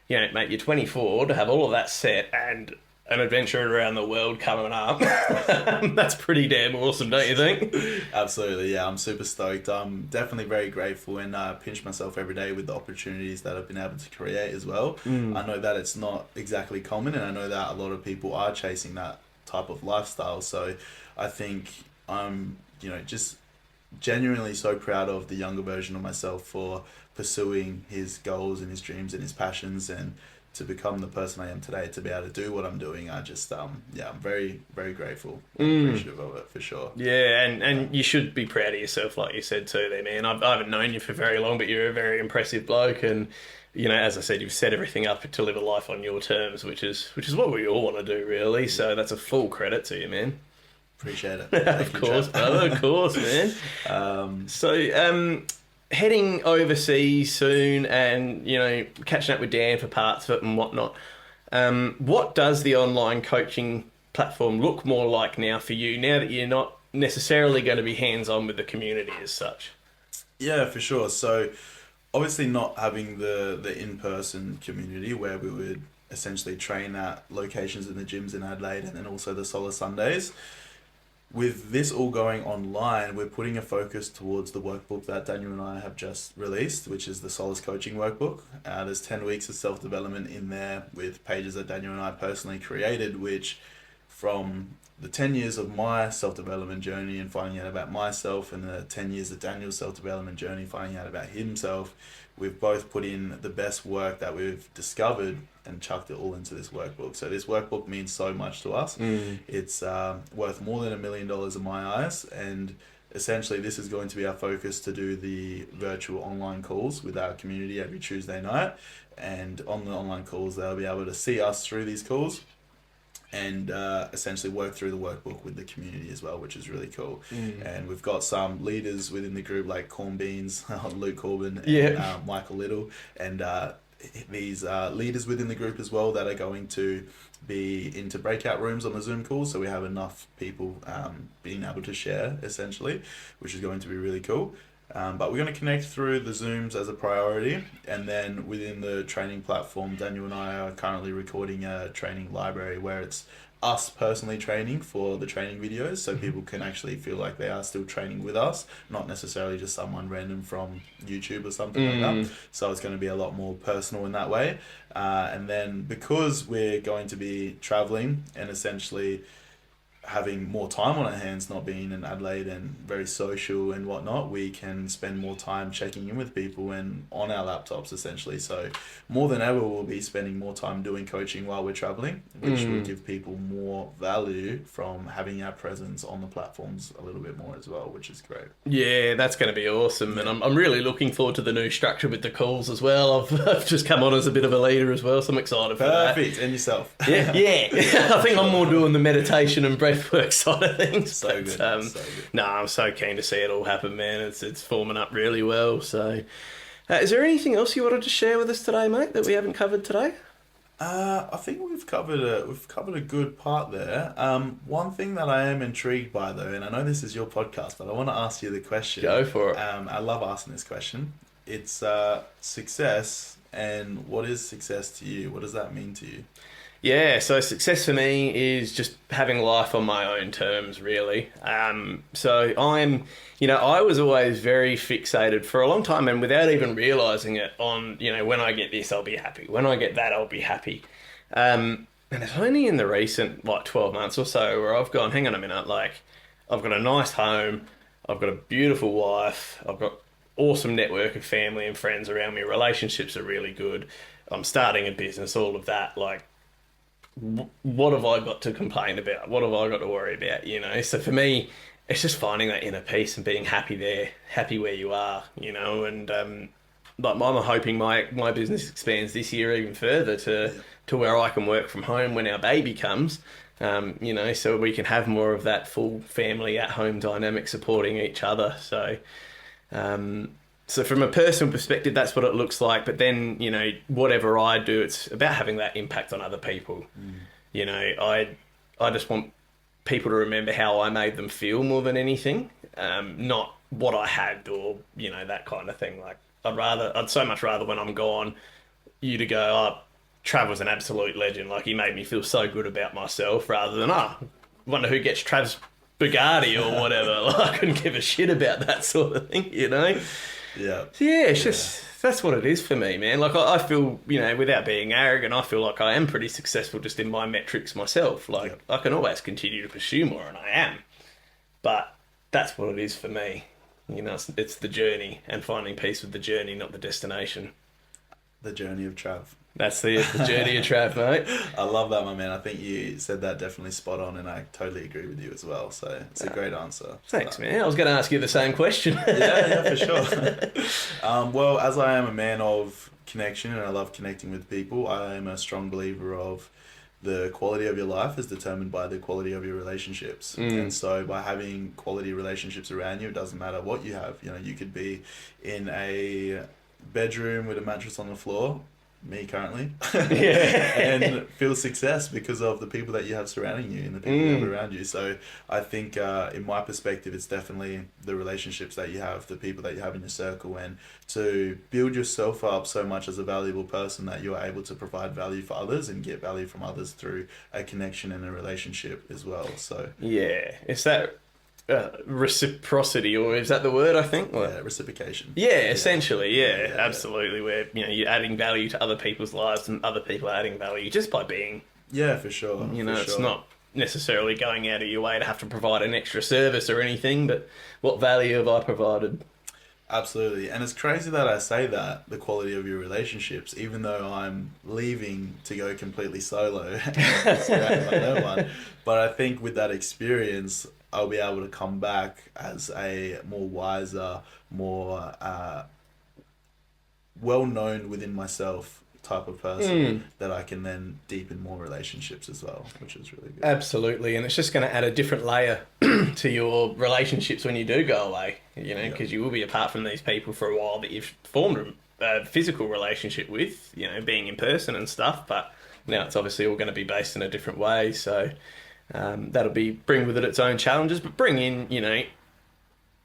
mate, you're 24 to have all of that set and an adventure around the world coming up. That's pretty damn awesome, don't you think? Absolutely, yeah. I'm super stoked. I'm definitely very grateful and pinch myself every day with the opportunities that I've been able to create as well. I know that it's not exactly common, and I know that a lot of people are chasing that type of lifestyle. So I think I'm, just genuinely so proud of the younger version of myself for pursuing his goals and his dreams and his passions, and to become the person I am today, to be able to do what I'm doing. I just, I'm very, very grateful and appreciative of it, for sure. Yeah, and you should be proud of yourself, like you said too there, man. I haven't known you for very long, but you're a very impressive bloke, and, as I said, you've set everything up to live a life on your terms, which is what we all want to do, really. So that's a full credit to you, man. Appreciate it. Of course, brother. Of course, man. Heading overseas soon, and catching up with Dan for parts of it and whatnot. What does the online coaching platform look more like now for you? Now that you're not necessarily going to be hands-on with the community as such. Yeah, for sure. So obviously not having the in-person community where we would essentially train at locations in the gyms in Adelaide and then also the Solar Sundays. With this all going online, we're putting a focus towards the workbook that Daniel and I have just released, which is the Solace Coaching Workbook. There's 10 weeks of self-development in there with pages that Daniel and I personally created, which from the 10 years of my self-development journey and finding out about myself and the 10 years of Daniel's self-development journey, finding out about himself, we've both put in the best work that we've discovered and chucked it all into this workbook. So this workbook means so much to us. It's worth more than $1 million in my eyes, and essentially this is going to be our focus to do the virtual online calls with our community every Tuesday night, and on the online calls they'll be able to see us through these calls and essentially work through the workbook with the community as well, which is really cool. And we've got some leaders within the group like Corn Beans, Luke Corbin, and Michael Little, and these leaders within the group as well that are going to be into breakout rooms on the Zoom calls, so we have enough people being able to share essentially, which is going to be really cool. But we're going to connect through the Zooms as a priority, and then within the training platform, Daniel and I are currently recording a training library where it's us personally training for the training videos, so people can actually feel like they are still training with us, not necessarily just someone random from YouTube or something like that. So it's going to be a lot more personal in that way. And then because we're going to be traveling and essentially having more time on our hands, not being in Adelaide and very social and whatnot, we can spend more time checking in with people and on our laptops essentially. So more than ever, we'll be spending more time doing coaching while we're traveling, which will give people more value from having our presence on the platforms a little bit more as well, which is great. Yeah, that's going to be awesome. And I'm really looking forward to the new structure with the calls as well. I've just come on as a bit of a leader as well, so I'm excited for that. Perfect. And yourself. Yeah. I think I'm more doing the meditation and breath work side of things. So good. So good. No, I'm so keen to see it all happen, man. It's forming up really well. So, is there anything else you wanted to share with us today, mate, that we haven't covered today? I think we've covered a good part there. One thing that I am intrigued by though, and I know this is your podcast, but I want to ask you the question. Go for it. I love asking this question. It's success, and what is success to you? What does that mean to you? Yeah, so success for me is just having life on my own terms, really. So I was always very fixated for a long time, and without even realising it, on, when I get this, I'll be happy. When I get that, I'll be happy. And it's only in the recent, 12 months or so where I've gone, hang on a minute, I've got a nice home, I've got a beautiful wife, I've got awesome network of family and friends around me, relationships are really good, I'm starting a business, all of that, what have I got to complain about? What have I got to worry about, So for me, it's just finding that inner peace and being happy there, happy where you are, and I'm hoping my business expands this year even further to where I can work from home when our baby comes, so we can have more of that full family at home dynamic supporting each other. So from a personal perspective, that's what it looks like. But then, whatever I do, it's about having that impact on other people. I just want people to remember how I made them feel more than anything, not what I had or, that kind of thing. I'd so much rather when I'm gone, you to go, oh, Trav was an absolute legend. He made me feel so good about myself, rather than, wonder who gets Trav's Bugatti or whatever. I couldn't give a shit about that sort of thing, Yeah. So yeah, it's just, that's what it is for me, man. I feel, without being arrogant, I feel like I am pretty successful just in my metrics myself. I can always continue to pursue more, and I am. But that's what it is for me. It's the journey and finding peace with the journey, not the destination. The journey of Trav. That's the journey of Trav, mate. I love that, my man. I think you said that definitely spot on, and I totally agree with you as well. So it's a great answer. Thanks, man. I was going to ask you the same question. yeah, for sure. Well, as I am a man of connection and I love connecting with people, I am a strong believer of, the quality of your life is determined by the quality of your relationships. And so by having quality relationships around you, it doesn't matter what you have. You know, you could be in a bedroom with a mattress on the floor, me currently, and feel success because of the people that you have surrounding you and the people you have around you. So I think in my perspective, it's definitely the relationships that you have, the people that you have in your circle, and to build yourself up so much as a valuable person that you're able to provide value for others and get value from others through a connection and a relationship as well. So yeah, it's that reciprocity, or is that the word? I think. yeah, reciprocation. Yeah, essentially, yeah, absolutely. Where you're adding value to other people's lives, and other people are adding value just by being. Yeah, for sure. It's not necessarily going out of your way to have to provide an extra service or anything, but what value have I provided? Absolutely. And it's crazy that I say that, the quality of your relationships, even though I'm leaving to go completely solo. Surrounded by no one. But I think with that experience, I'll be able to come back as a more wiser, more well-known within myself type of person that I can then deepen more relationships as well, which is really good. Absolutely, and it's just going to add a different layer to your relationships when you do go away, because you will be apart from these people for a while that you've formed a physical relationship with, being in person and stuff, but now it's obviously all going to be based in a different way, so that'll bring with it its own challenges, but bring in,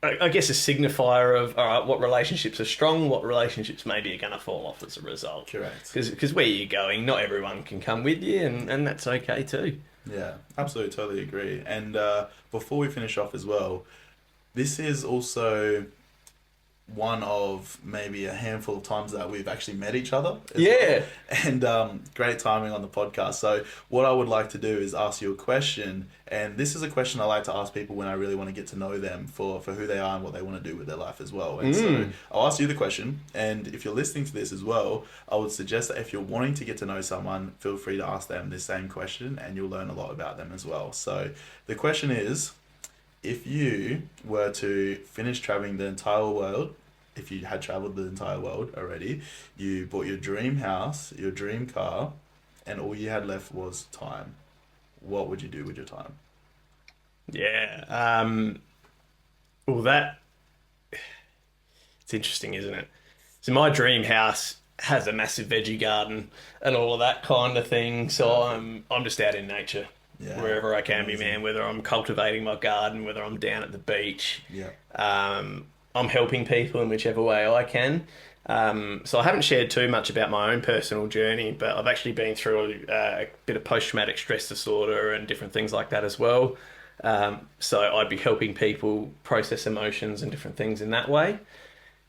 I guess a signifier of, all right, what relationships are strong, what relationships maybe are going to fall off as a result. Correct. Because where you're going, not everyone can come with you, and that's okay too. Yeah, absolutely, totally agree. And before we finish off as well, this is also one of maybe a handful of times that we've actually met each other as well. And great timing on the podcast. So what I would like to do is ask you a question, and this is a question I like to ask people when I really want to get to know them for who they are and what they want to do with their life as well. And so I'll ask you the question, and if you're listening to this as well, I would suggest that if you're wanting to get to know someone, feel free to ask them this same question and you'll learn a lot about them as well. So the question is, if you were to finish traveling the entire world, if you had traveled the entire world already, you bought your dream house, your dream car, and all you had left was time, what would you do with your time? Yeah. Well, it's interesting, isn't it? So my dream house has a massive veggie garden and all of that kind of thing. So I'm just out in nature. Yeah, wherever I can be, man, whether I'm cultivating my garden, whether I'm down at the beach. I'm helping people in whichever way I can. So I haven't shared too much about my own personal journey, but I've actually been through a bit of post-traumatic stress disorder and different things like that as well. So I'd be helping people process emotions and different things in that way.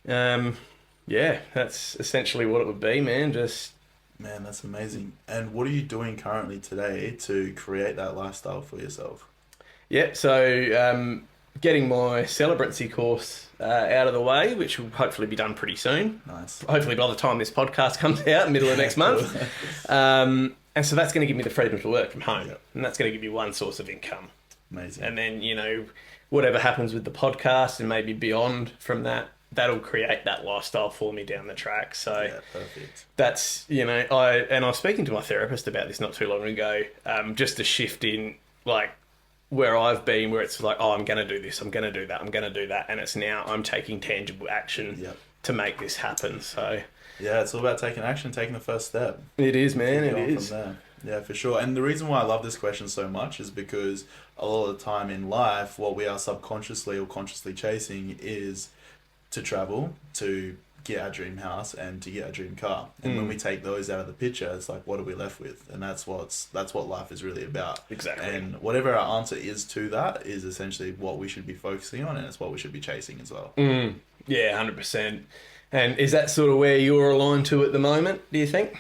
That's essentially what it would be, man. Man, that's amazing. And what are you doing currently today to create that lifestyle for yourself? Yeah, so getting my celebrancy course out of the way, which will hopefully be done pretty soon. Nice. Hopefully by the time this podcast comes out, middle of next month. And so that's going to give me the freedom to work from home. Yep. And that's going to give me one source of income. Amazing. And then, whatever happens with the podcast and maybe beyond from that, that'll create that lifestyle for me down the track. So yeah, perfect. That's, I was speaking to my therapist about this not too long ago, just a shift in like where I've been, where it's like, oh, I'm going to do this, I'm going to do that, I'm going to do that. And it's now I'm taking tangible action to make this happen. So yeah, it's all about taking action, taking the first step. It is, man. It is. From there. Yeah, for sure. And the reason why I love this question so much is because a lot of the time in life, what we are subconsciously or consciously chasing is to travel, to get our dream house and to get our dream car. And when we take those out of the picture, it's like, what are we left with? And that's what life is really about. Exactly. And whatever our answer is to that is essentially what we should be focusing on, and it's what we should be chasing as well. Yeah, 100%. And is that sort of where you're aligned to at the moment, do you think?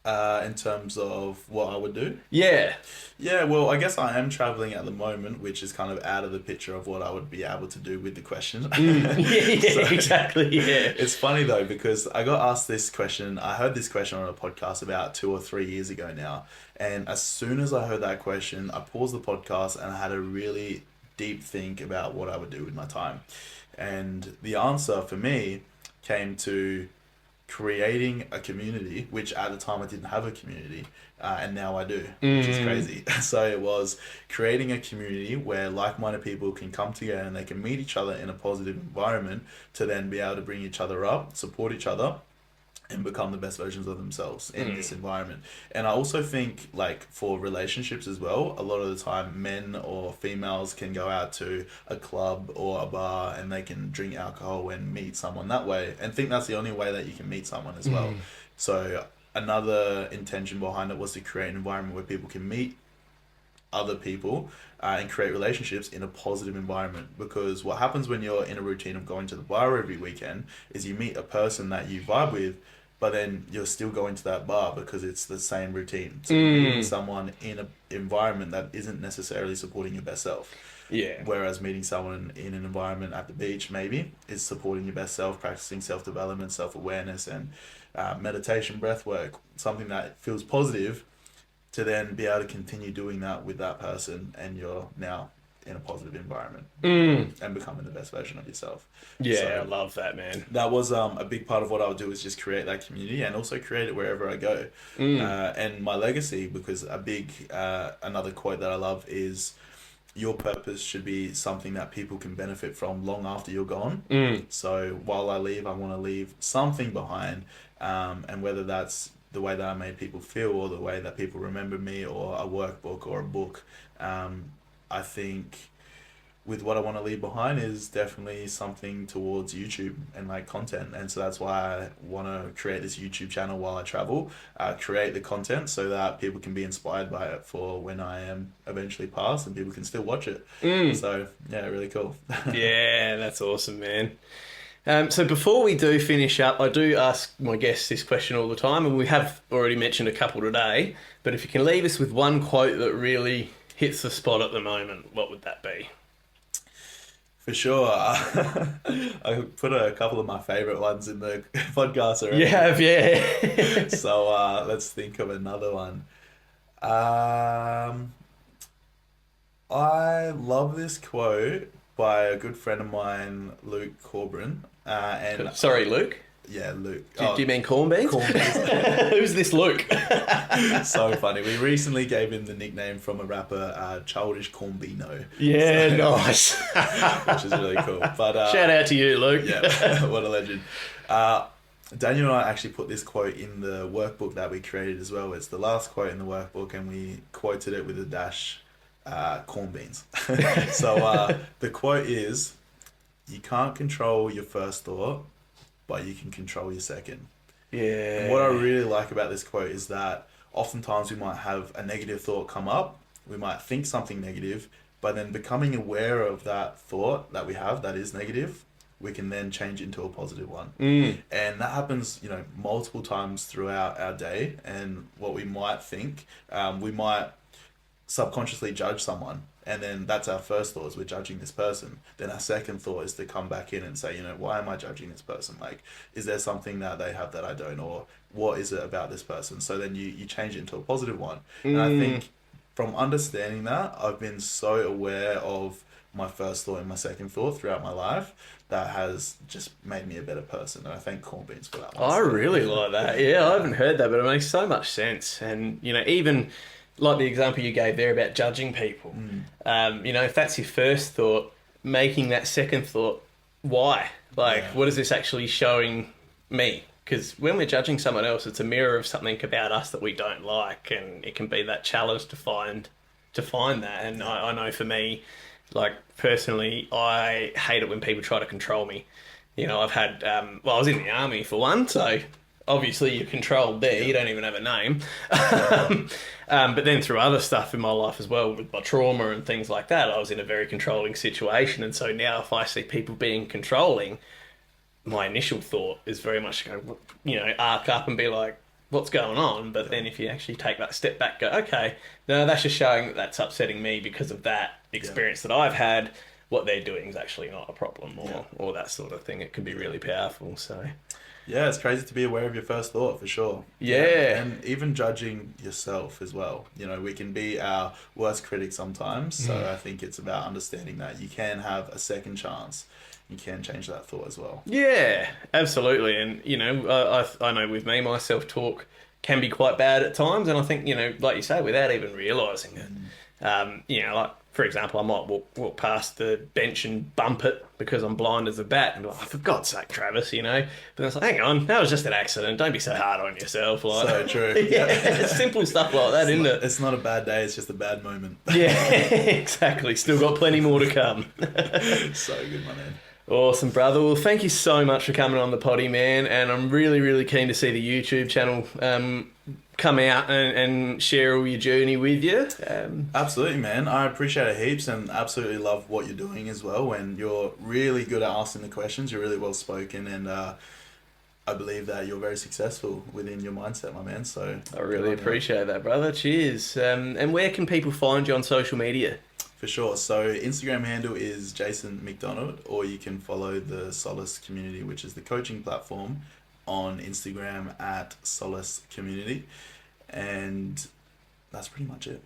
In terms of what I would do? Yeah. Yeah, well, I guess I am traveling at the moment, which is kind of out of the picture of what I would be able to do with the question. Exactly, yeah. It's funny, though, because I got asked this question. I heard this question on a podcast about 2 or 3 years ago now. And as soon as I heard that question, I paused the podcast and I had a really deep think about what I would do with my time. And the answer for me came to creating a community, which at the time I didn't have a community, and now I do, which is crazy. So it was creating a community where like-minded people can come together and they can meet each other in a positive environment to then be able to bring each other up, support each other, and become the best versions of themselves in this environment. And I also think, like, for relationships as well, a lot of the time men or females can go out to a club or a bar and they can drink alcohol and meet someone that way and think that's the only way that you can meet someone as well. So another intention behind it was to create an environment where people can meet other people and create relationships in a positive environment, because what happens when you're in a routine of going to the bar every weekend is you meet a person that you vibe with, but then you're still going to that bar because it's the same routine. So you're meeting someone in an environment that isn't necessarily supporting your best self. Yeah. Whereas meeting someone in an environment at the beach maybe is supporting your best self, practicing self-development, self-awareness, and meditation, breath work, something that feels positive, to then be able to continue doing that with that person, and you're now in a positive environment and becoming the best version of yourself. Yeah, So I love that, man. that was a big part of what I would do, is just create that community and also create it wherever I go. And my legacy, because another quote that I love is, your purpose should be something that people can benefit from long after you're gone. So while I leave, I want to leave something behind, and whether that's the way that I made people feel or the way that people remember me, or a workbook or a book, I think with what I want to leave behind is definitely something towards YouTube and like content. And so that's why I want to create this YouTube channel while I travel, create the content so that people can be inspired by it for when I am eventually passed, and people can still watch it. So yeah, really cool. Yeah, that's awesome, man. So before we do finish up, I do ask my guests this question all the time, and we have already mentioned a couple today, but if you can leave us with one quote that really hits the spot at the moment, what would that be? For sure. I put a couple of my favorite ones in the podcast already. You have, yeah. So let's think of another one. I love this quote by a good friend of mine, Luke Corbin. Sorry, Luke? Yeah, Luke. Do you mean corn beans? Corn beans. Who's this Luke? So funny. We recently gave him the nickname from a rapper, Childish Cornbino. Yeah, so, nice. Which is really cool. But shout out to you, Luke. Yeah, what a legend. Daniel and I actually put this quote in the workbook that we created as well. It's the last quote in the workbook, and we quoted it with a dash, corn beans. So the quote is, you can't control your first thought, but you can control your second. Yeah. And what I really like about this quote is that oftentimes we might have a negative thought come up, we might think something negative, but then becoming aware of that thought that we have that is negative, we can then change into a positive one. And that happens, multiple times throughout our day. And what we might think, we might subconsciously judge someone, and then that's our first thought, is we're judging this person. Then our second thought is to come back in and say, why am I judging this person? Like, is there something that they have that I don't, or what is it about this person? So then you change it into a positive one. And I think from understanding that, I've been so aware of my first thought and my second thought throughout my life, that has just made me a better person. And I thank Corn Beans for that one. I really like that. Yeah, I haven't heard that, but it makes so much sense. And, even like the example you gave there about judging people, if that's your first thought, making that second thought, why? What is this actually showing me? Because when we're judging someone else, it's a mirror of something about us that we don't like, and it can be that challenge to find that. And I know for me, personally, I hate it when people try to control me. I've had, I was in the army for one, so obviously you're controlled there, you don't even have a name. But then through other stuff in my life as well, with my trauma and things like that, I was in a very controlling situation. And so now if I see people being controlling, my initial thought is very much go, arc up and be like, what's going on? But then if you actually take that step back, go, okay, no, that's just showing that that's upsetting me because of that experience that I've had. What they're doing is actually not a problem, or that sort of thing. It can be really powerful. So yeah, it's crazy to be aware of your first thought, for sure. Yeah. And even judging yourself as well. We can be our worst critic sometimes. So I think it's about understanding that you can have a second chance. you can change that thought as well. Yeah, absolutely. And, you know, I know with me, my self-talk can be quite bad at times. And I think, you know, like you say, without even realising it, you know, like, for example, I might walk past the bench and bump it because I'm blind as a bat. And be like, oh, for God's sake, Travis, you know. But then it's like, hang on, that was just an accident. Don't be so hard on yourself. Like, so true. Yeah, simple stuff like that, isn't it? It's not a bad day, it's just a bad moment. Yeah, exactly. Still got plenty more to come. So good, my man. Awesome, brother. Well, thank you so much for coming on the potty, man. And I'm really, really keen to see the YouTube channel come out and share all your journey with you. Absolutely, man. I appreciate it heaps and absolutely love what you're doing as well. And you're really good at asking the questions. You're really well spoken, and I believe that you're very successful within your mindset, my man. So I really appreciate that, brother. Cheers. And where can people find you on social media? For sure. So Instagram handle is Jason McDonald, or you can follow the Solace Community, which is the coaching platform, on Instagram at Solace Community. And that's pretty much it.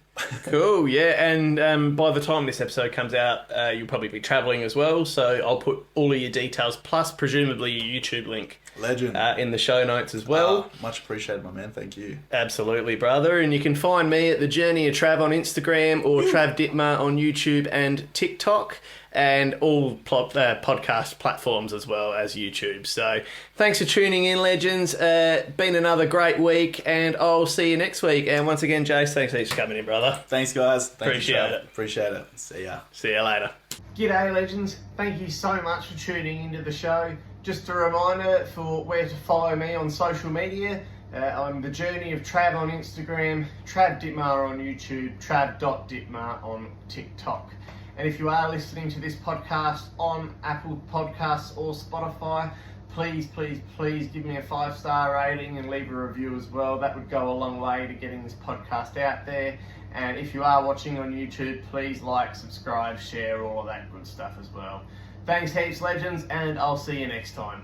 Cool, yeah. And by the time this episode comes out, you'll probably be travelling as well. So I'll put all of your details, plus presumably your YouTube link, legend, in the show notes as well. Much appreciated, my man. Thank you. Absolutely, brother. And you can find me at The Journey of Trav on Instagram, or Trav Dittmar on YouTube and TikTok, and all podcast platforms as well as YouTube. So thanks for tuning in, legends. Been another great week, and I'll see you next week. And once again, Jace, thanks heaps for coming in, brother. Thanks, guys. Appreciate it. Appreciate it. See ya. See you later. G'day, legends. Thank you so much for tuning into the show. Just a reminder for where to follow me on social media. I'm The Journey of Trav on Instagram, Trav Dittmar on YouTube, trav.dittmar on TikTok. And if you are listening to this podcast on Apple Podcasts or Spotify, please give me a 5-star rating and leave a review as well. That would go a long way to getting this podcast out there. And if you are watching on YouTube, please like, subscribe, share, all of that good stuff as well. Thanks heaps, legends, and I'll see you next time.